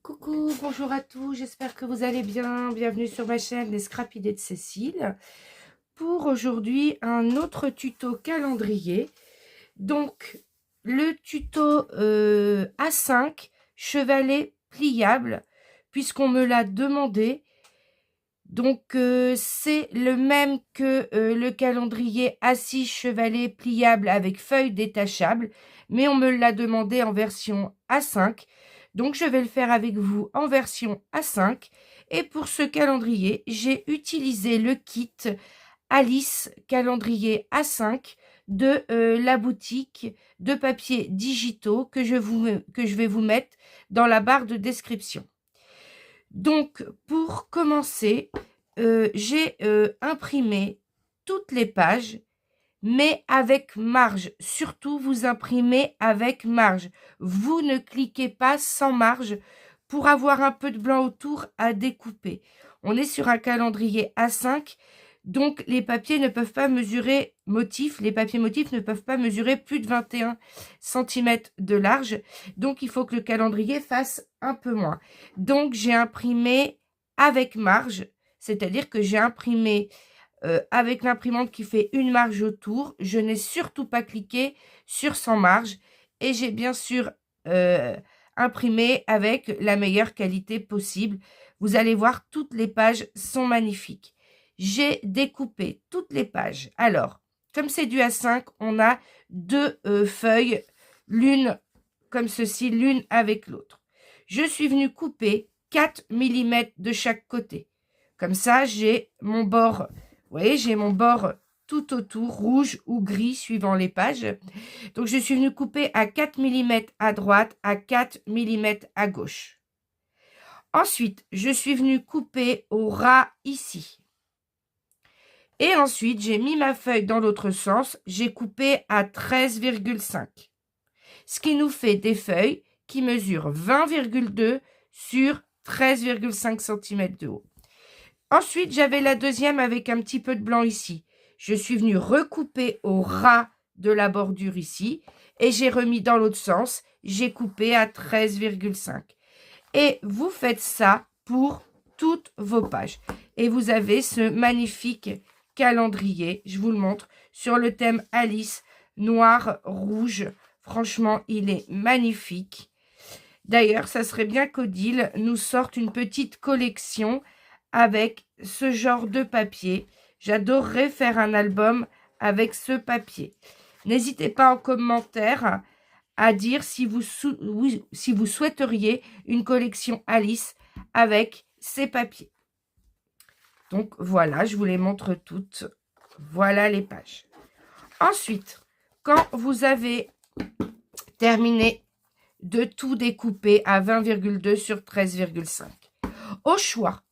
Coucou, bonjour à tous, j'espère que vous allez bien. Bienvenue sur ma chaîne Les Scrap Idées de Cécile. Pour aujourd'hui, un autre tuto calendrier. Donc, le tuto A5, chevalet pliable, puisqu'on me l'a demandé. Donc, c'est le même que le calendrier A6 chevalet pliable avec feuilles détachables, mais on me l'a demandé en version A5. Donc, je vais le faire avec vous en version A5. Et pour ce calendrier, j'ai utilisé le kit Alice calendrier A5 de la boutique de papier digitaux que je vais vous mettre dans la barre de description. Donc, pour commencer, j'ai imprimé toutes les pages, mais avec marge. Surtout, vous imprimez avec marge. Vous ne cliquez pas sans marge pour avoir un peu de blanc autour à découper. On est sur un calendrier A5, donc les papiers ne peuvent pas mesurer motifs. Les papiers motifs ne peuvent pas mesurer plus de 21 cm de large. Donc, il faut que le calendrier fasse un peu moins. Donc, j'ai imprimé avec marge, c'est-à-dire que j'ai imprimé avec l'imprimante qui fait une marge autour. Je n'ai surtout pas cliqué sur sans marge et j'ai bien sûr imprimé avec la meilleure qualité possible. Vous allez voir, toutes les pages sont magnifiques. J'ai découpé toutes les pages. Alors, comme c'est du A5, on a deux feuilles, l'une comme ceci, l'une avec l'autre. Je suis venue couper 4 mm de chaque côté. Comme ça, j'ai mon bord, vous voyez, j'ai mon bord tout autour, rouge ou gris, suivant les pages. Donc, je suis venue couper à 4 mm à droite, à 4 mm à gauche. Ensuite, je suis venue couper au ras ici. Et ensuite, j'ai mis ma feuille dans l'autre sens. J'ai coupé à 13,5. Ce qui nous fait des feuilles qui mesurent 20,2 sur 13,5 cm de haut. Ensuite, j'avais la deuxième avec un petit peu de blanc ici. Je suis venue recouper au ras de la bordure ici. Et j'ai remis dans l'autre sens. J'ai coupé à 13,5. Et vous faites ça pour toutes vos pages. Et vous avez ce magnifique calendrier, je vous le montre, sur le thème Alice, noir, rouge. Franchement, il est magnifique. D'ailleurs, ça serait bien qu'Odile nous sorte une petite collection avec ce genre de papier. J'adorerais faire un album avec ce papier. N'hésitez pas en commentaire à dire si vous souhaiteriez une collection Alice avec ces papiers. Donc voilà, je vous les montre toutes. Voilà les pages. Ensuite, quand vous avez terminé de tout découper à 20,2 sur 13,5, au choix,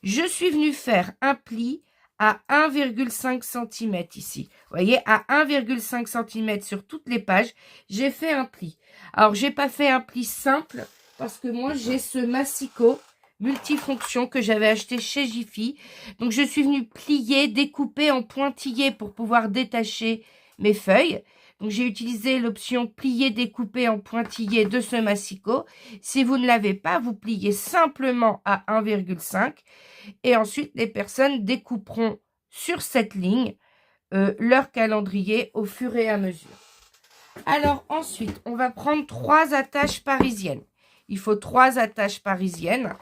je suis venue faire un pli à 1,5 cm ici. Vous voyez, à 1,5 cm sur toutes les pages, j'ai fait un pli. Alors, j'ai pas fait un pli simple parce que moi, j'ai ce massicot multifonction que j'avais acheté chez Jiffy. Donc, je suis venue plier, découper en pointillé pour pouvoir détacher mes feuilles. Donc, j'ai utilisé l'option plier, découper en pointillé de ce massicot. Si vous ne l'avez pas, vous pliez simplement à 1,5. Et ensuite, les personnes découperont sur cette ligne leur calendrier au fur et à mesure. Alors, ensuite, on va prendre 3 attaches parisiennes. Il faut 3 attaches parisiennes.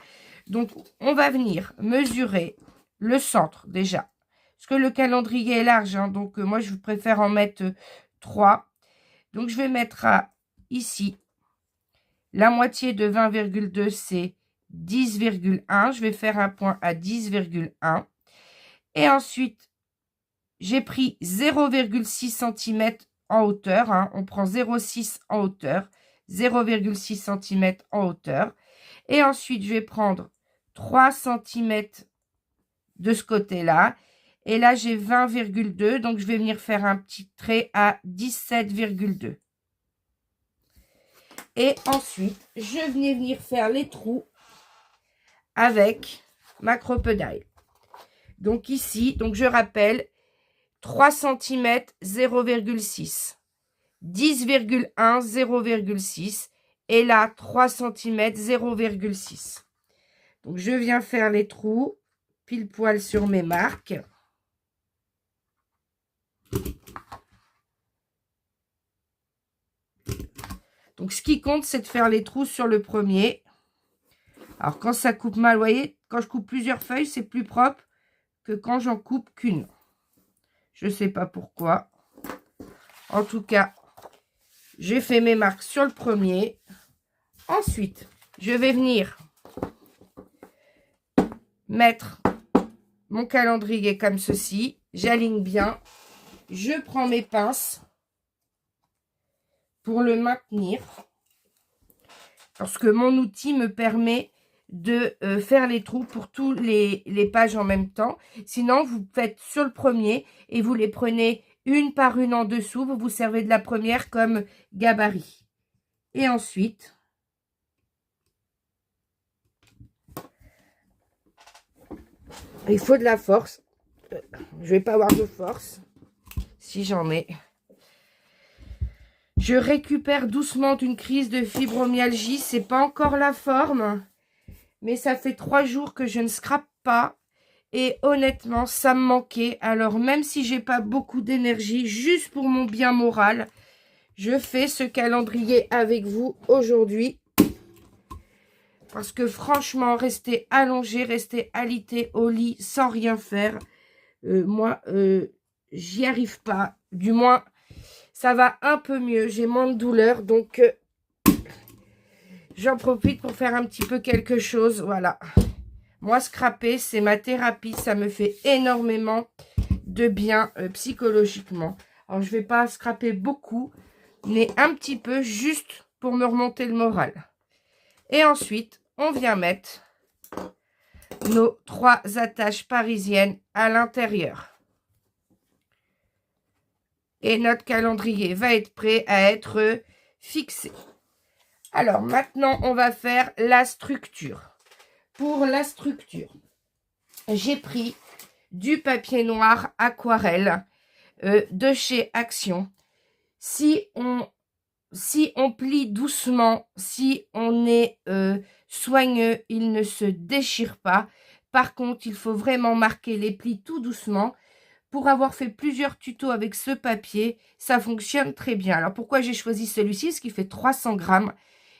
Donc, on va venir mesurer le centre déjà. Parce que le calendrier est large, hein, donc moi, je préfère en mettre 3. Donc, je vais mettre ici la moitié de 20,2, c'est 10,1. Je vais faire un point à 10,1. Et ensuite, j'ai pris 0,6 cm en hauteur. Hein. On prend 0,6 en hauteur. 0,6 cm en hauteur. Et ensuite, je vais prendre 3 cm de ce côté-là. Et là, j'ai 20,2. Donc, je vais venir faire un petit trait à 17,2. Et ensuite, je vais venir faire les trous avec ma crocodile. Donc ici, donc je rappelle, 3 cm 0,6, 10,1 0,6 Et là, 3 cm, 0,6. Donc, je viens faire les trous pile poil sur mes marques. Donc, ce qui compte, c'est de faire les trous sur le premier. Alors, quand ça coupe mal, vous voyez, quand je coupe plusieurs feuilles, c'est plus propre que quand j'en coupe qu'une. Je ne sais pas pourquoi. En tout cas, j'ai fait mes marques sur le premier. Ensuite, je vais venir mettre mon calendrier comme ceci. J'aligne bien. Je prends mes pinces pour le maintenir. Parce que mon outil me permet de faire les trous pour tous les pages en même temps. Sinon, vous faites sur le premier et vous les prenez une par une en dessous. Vous vous servez de la première comme gabarit. Et ensuite, il faut de la force. Je vais pas avoir de force. Si j'en ai. Je récupère doucement d'une crise de fibromyalgie. C'est pas encore la forme. Mais ça fait 3 jours que je ne scrape pas. Et honnêtement, ça me manquait. Alors, même si j'ai pas beaucoup d'énergie, juste pour mon bien moral, je fais ce calendrier avec vous aujourd'hui. Parce que franchement, rester allongé, rester alité au lit sans rien faire, moi, j'y arrive pas. Du moins, ça va un peu mieux. J'ai moins de douleur. Donc, j'en profite pour faire un petit peu quelque chose. Voilà. Moi, scraper, c'est ma thérapie. Ça me fait énormément de bien psychologiquement. Alors, je vais pas scraper beaucoup, mais un petit peu juste pour me remonter le moral. Et ensuite, on vient mettre nos 3 attaches parisiennes à l'intérieur. Et notre calendrier va être prêt à être fixé. Alors, maintenant, on va faire la structure. Pour la structure, j'ai pris du papier noir aquarelle de chez Action. Si on plie doucement, si on est soigneux, il ne se déchire pas. Par contre, il faut vraiment marquer les plis tout doucement. Pour avoir fait plusieurs tutos avec ce papier, ça fonctionne très bien. Alors, pourquoi j'ai choisi celui-ci? Parce qu'il fait 300 grammes.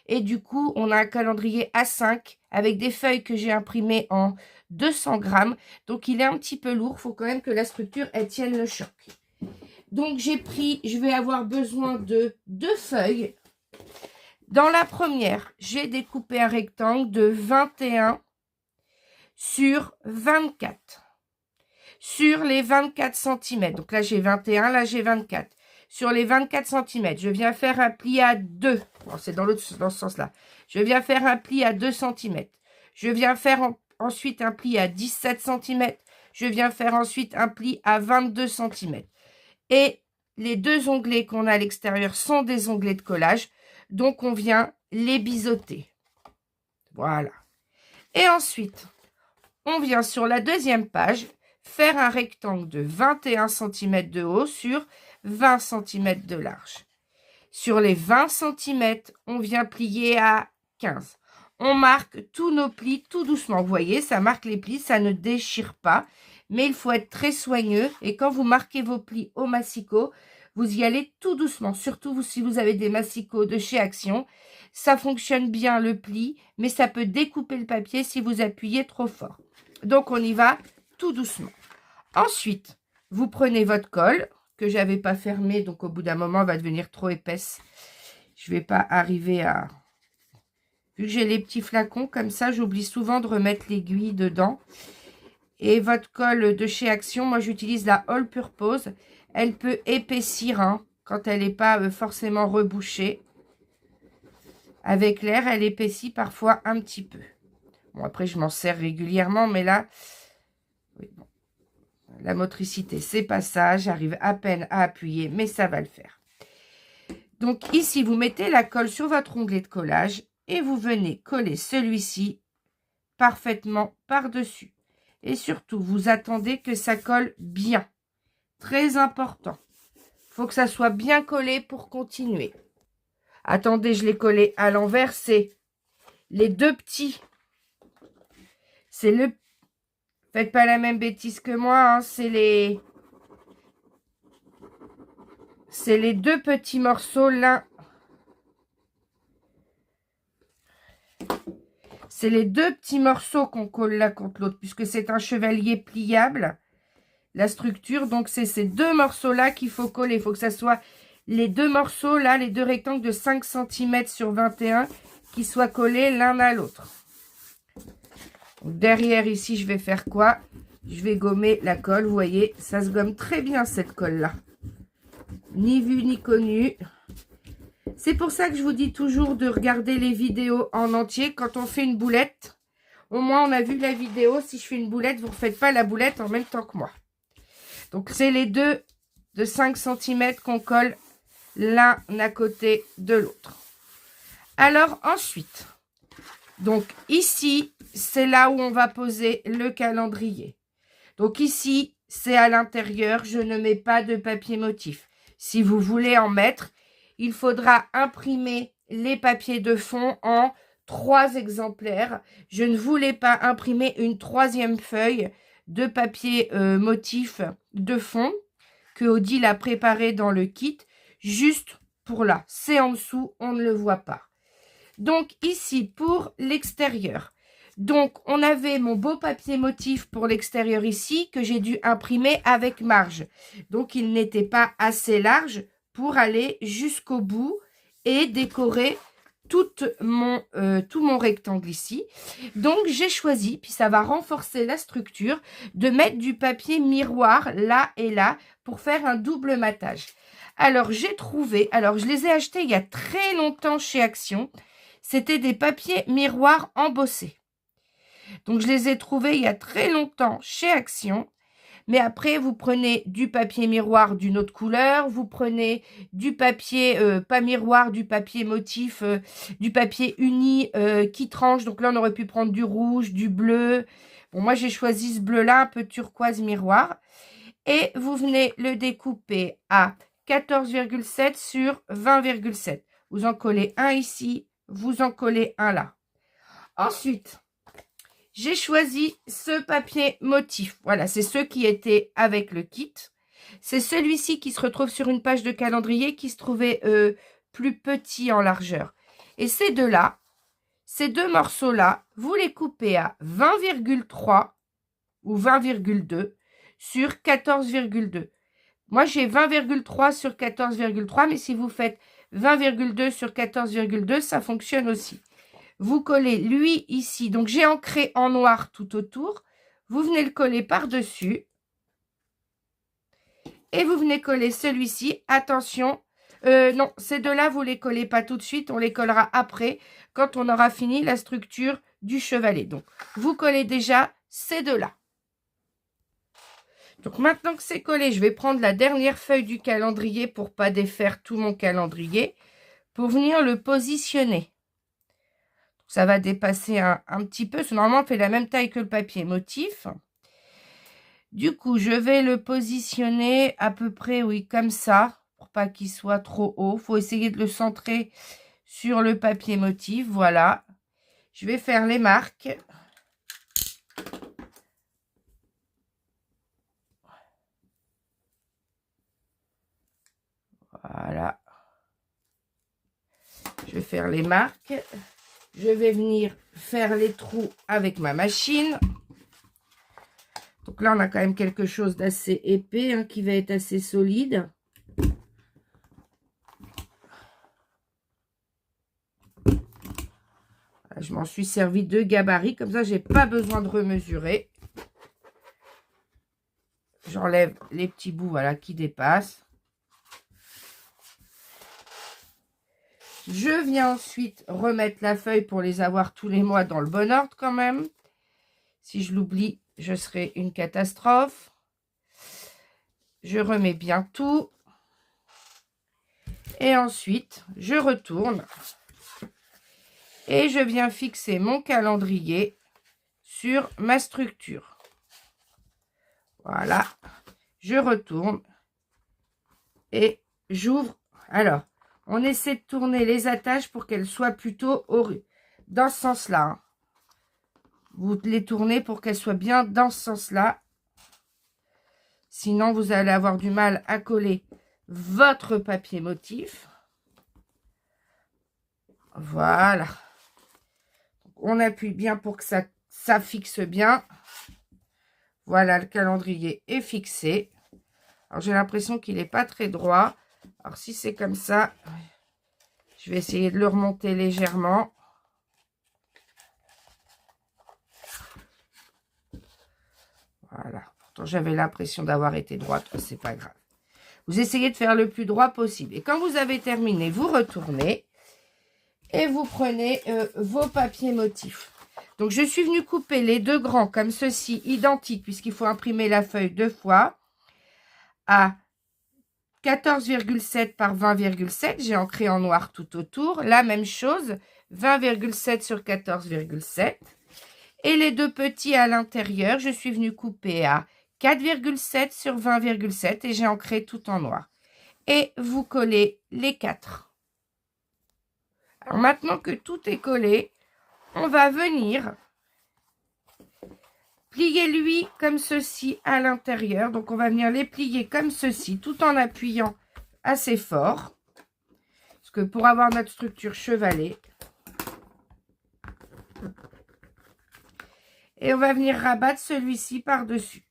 Et du coup, on a un calendrier A5 avec des feuilles que j'ai imprimées en 200 grammes. Donc, il est un petit peu lourd. Il faut quand même que la structure, elle tienne le choc. Donc, je vais avoir besoin de 2 feuilles. Dans la première, j'ai découpé un rectangle de 21 sur 24. Sur les 24 cm. Donc là, j'ai 21, là, j'ai 24. Sur les 24 cm, je viens faire un pli à 2. Bon, c'est dans ce sens-là. Je viens faire un pli à 2 cm. Je viens faire ensuite un pli à 17 cm. Je viens faire ensuite un pli à 22 cm. Et les 2 onglets qu'on a à l'extérieur sont des onglets de collage. Donc, on vient les biseauter. Voilà. Et ensuite, on vient sur la deuxième page faire un rectangle de 21 cm de haut sur 20 cm de large. Sur les 20 cm, on vient plier à 15. On marque tous nos plis tout doucement. Vous voyez, ça marque les plis, ça ne déchire pas. Mais il faut être très soigneux. Et quand vous marquez vos plis au massicot, vous y allez tout doucement. Surtout si vous avez des massicots de chez Action. Ça fonctionne bien le pli, mais ça peut découper le papier si vous appuyez trop fort. Donc, on y va tout doucement. Ensuite, vous prenez votre colle que je n'avais pas fermée, donc au bout d'un moment, elle va devenir trop épaisse. Je ne vais pas arriver à... Vu que j'ai les petits flacons, comme ça, j'oublie souvent de remettre l'aiguille dedans. Et votre colle de chez Action, moi, j'utilise la All Purpose. Elle peut épaissir hein, quand elle n'est pas forcément rebouchée. Avec l'air, elle épaissit parfois un petit peu. Bon, après, je m'en sers régulièrement, mais là... Oui, bon. La motricité, c'est pas ça. J'arrive à peine à appuyer, mais ça va le faire. Donc ici, vous mettez la colle sur votre onglet de collage et vous venez coller celui-ci parfaitement par-dessus. Et surtout, vous attendez que ça colle bien. Très important. Il faut que ça soit bien collé pour continuer. Attendez, je l'ai collé à l'envers. C'est les deux petits. C'est le... Faites pas la même bêtise que moi. Hein, c'est les deux petits morceaux. L'un... C'est les deux petits morceaux qu'on colle l'un contre l'autre. Puisque c'est un chevalier pliable. La structure. Donc, c'est ces deux morceaux-là qu'il faut coller. Il faut que ça soit les deux morceaux, là, les deux rectangles de 5 cm sur 21 qui soient collés l'un à l'autre. Derrière, ici, je vais faire quoi? Je vais gommer la colle. Vous voyez, ça se gomme très bien, cette colle-là. Ni vu, ni connu. C'est pour ça que je vous dis toujours de regarder les vidéos en entier. Quand on fait une boulette, au moins, on a vu la vidéo. Si je fais une boulette, vous ne refaites pas la boulette en même temps que moi. Donc, c'est les deux de 5 cm qu'on colle l'un à côté de l'autre. Alors, ensuite, donc ici, c'est là où on va poser le calendrier. Donc ici, c'est à l'intérieur, je ne mets pas de papier motif. Si vous voulez en mettre, il faudra imprimer les papiers de fond en 3 exemplaires. Je ne voulais pas imprimer une 3e feuille de papier motif de fond que Odile a préparé dans le kit, juste pour là. C'est en dessous, on ne le voit pas. Donc ici, pour l'extérieur, donc on avait mon beau papier motif pour l'extérieur ici, que j'ai dû imprimer avec marge. Donc il n'était pas assez large pour aller jusqu'au bout et décorer tout mon rectangle ici. Donc j'ai choisi, puis ça va renforcer la structure, de mettre du papier miroir là et là pour faire un double matage. Alors j'ai trouvé, alors je les ai achetés il y a très longtemps chez Action, c'était des papiers miroirs embossés. Donc je les ai trouvés il y a très longtemps chez Action. Mais après, vous prenez du papier miroir d'une autre couleur, vous prenez du papier, pas miroir, du papier motif, du papier uni qui tranche. Donc là, on aurait pu prendre du rouge, du bleu. Bon, moi, j'ai choisi ce bleu-là, un peu turquoise miroir. Et vous venez le découper à 14,7 sur 20,7. Vous en collez un ici, vous en collez un là. Ensuite, j'ai choisi ce papier motif. Voilà, c'est ceux qui étaient avec le kit. C'est celui-ci qui se retrouve sur une page de calendrier qui se trouvait plus petit en largeur. Et ces deux-là, ces deux morceaux-là, vous les coupez à 20,3 ou 20,2 sur 14,2. Moi, j'ai 20,3 sur 14,3, mais si vous faites 20,2 sur 14,2, ça fonctionne aussi. Vous collez lui ici. Donc, j'ai ancré en noir tout autour. Vous venez le coller par-dessus. Et vous venez coller celui-ci. Attention. Non, ces deux-là, vous ne les collez pas tout de suite. On les collera après, quand on aura fini la structure du chevalet. Donc, vous collez déjà ces deux-là. Donc, maintenant que c'est collé, je vais prendre la dernière feuille du calendrier pour ne pas défaire tout mon calendrier, pour venir le positionner. Ça va dépasser un petit peu. Normalement, on fait la même taille que le papier motif. Du coup, je vais le positionner à peu près, oui, comme ça, pour pas qu'il soit trop haut. Il faut essayer de le centrer sur le papier motif. Voilà. Je vais faire les marques. Voilà. Je vais faire les marques. Je vais venir faire les trous avec ma machine. Donc là, on a quand même quelque chose d'assez épais, hein, qui va être assez solide. Je m'en suis servi de gabarit. Comme ça, j'ai pas besoin de remesurer. J'enlève les petits bouts, voilà, qui dépassent. Je viens ensuite remettre la feuille pour les avoir tous les mois dans le bon ordre quand même. Si je l'oublie, je serai une catastrophe. Je remets bien tout. Et ensuite, je retourne. Et je viens fixer mon calendrier sur ma structure. Voilà. Je retourne. Et j'ouvre. Alors, On essaie de tourner les attaches pour qu'elles soient plutôt dans ce sens-là. Hein. Vous les tournez pour qu'elles soient bien dans ce sens-là. Sinon, vous allez avoir du mal à coller votre papier motif. Voilà. On appuie bien pour que ça fixe bien. Voilà, le calendrier est fixé. Alors, j'ai l'impression qu'il n'est pas très droit. Alors, si c'est comme ça, je vais essayer de le remonter légèrement. Voilà. Pourtant, j'avais l'impression d'avoir été droite. C'est pas grave. Vous essayez de faire le plus droit possible. Et quand vous avez terminé, vous retournez et vous prenez vos papiers motifs. Donc, je suis venue couper les deux grands comme ceci, identiques, puisqu'il faut imprimer la feuille 2 fois, à 14,7 par 20,7. J'ai ancré en noir tout autour. La même chose, 20,7 sur 14,7. Et les deux petits à l'intérieur, je suis venue couper à 4,7 sur 20,7 et j'ai ancré tout en noir. Et vous collez les 4. Alors maintenant que tout est collé, on va venir plier lui comme ceci à l'intérieur. Donc on va venir les plier comme ceci tout en appuyant assez fort. Parce que pour avoir notre structure chevalée. Et on va venir rabattre celui-ci par-dessus.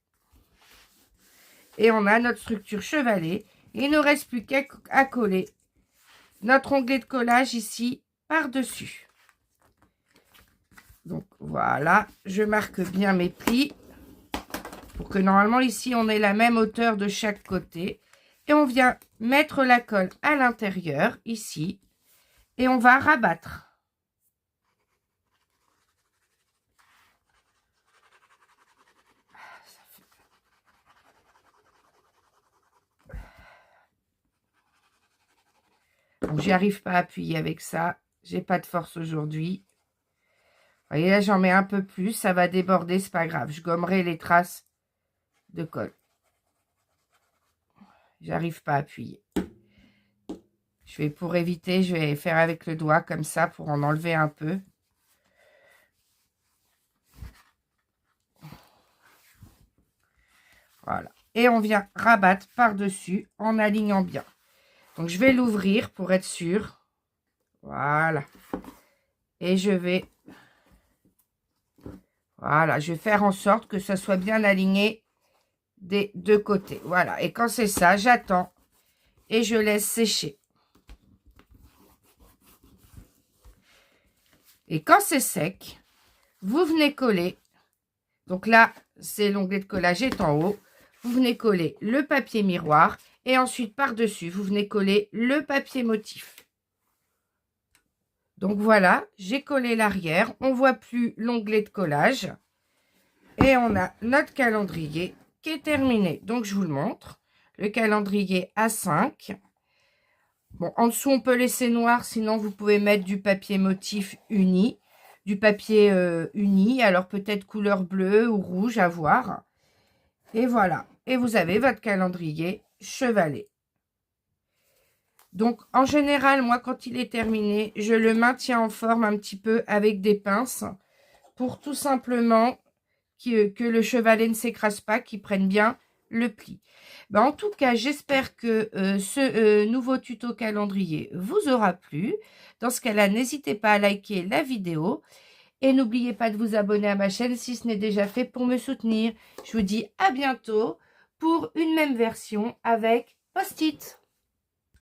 Et on a notre structure chevalée. Il ne reste plus qu'à coller notre onglet de collage ici par-dessus. Donc voilà, je marque bien mes plis. Pour que normalement ici on ait la même hauteur de chaque côté. Et on vient mettre la colle à l'intérieur, ici. Et on va rabattre. J'y arrive pas à appuyer avec ça. J'ai pas de force aujourd'hui. Vous voyez, là, j'en mets un peu plus. Ça va déborder, c'est pas grave. Je gommerai les traces de colle. J'arrive pas à appuyer. Pour éviter, je vais faire avec le doigt comme ça pour en enlever un peu. Voilà. Et on vient rabattre par-dessus en alignant bien. Donc, je vais l'ouvrir pour être sûr. Voilà. Et je vais... Voilà. Je vais faire en sorte que ça soit bien aligné des deux côtés. Voilà. Et quand c'est ça, j'attends et je laisse sécher. Et quand c'est sec, vous venez coller. Donc là, c'est l'onglet de collage est en haut. Vous venez coller le papier miroir. Et ensuite, par-dessus, vous venez coller le papier motif. Donc voilà, j'ai collé l'arrière. On ne voit plus l'onglet de collage. Et on a notre calendrier qui est terminé. Donc, je vous le montre. Le calendrier A5. Bon, en dessous, on peut laisser noir. Sinon, vous pouvez mettre du papier motif uni. Du papier uni. Alors, peut-être couleur bleue ou rouge, à voir. Et voilà. Et vous avez votre calendrier chevalet. Donc, en général, moi, quand il est terminé, je le maintiens en forme un petit peu avec des pinces pour tout simplement que le chevalet ne s'écrase pas, qu'il prenne bien le pli. Ben, en tout cas, j'espère que ce nouveau tuto calendrier vous aura plu. Dans ce cas-là, n'hésitez pas à liker la vidéo et n'oubliez pas de vous abonner à ma chaîne si ce n'est déjà fait pour me soutenir. Je vous dis à bientôt pour une même version avec post-it.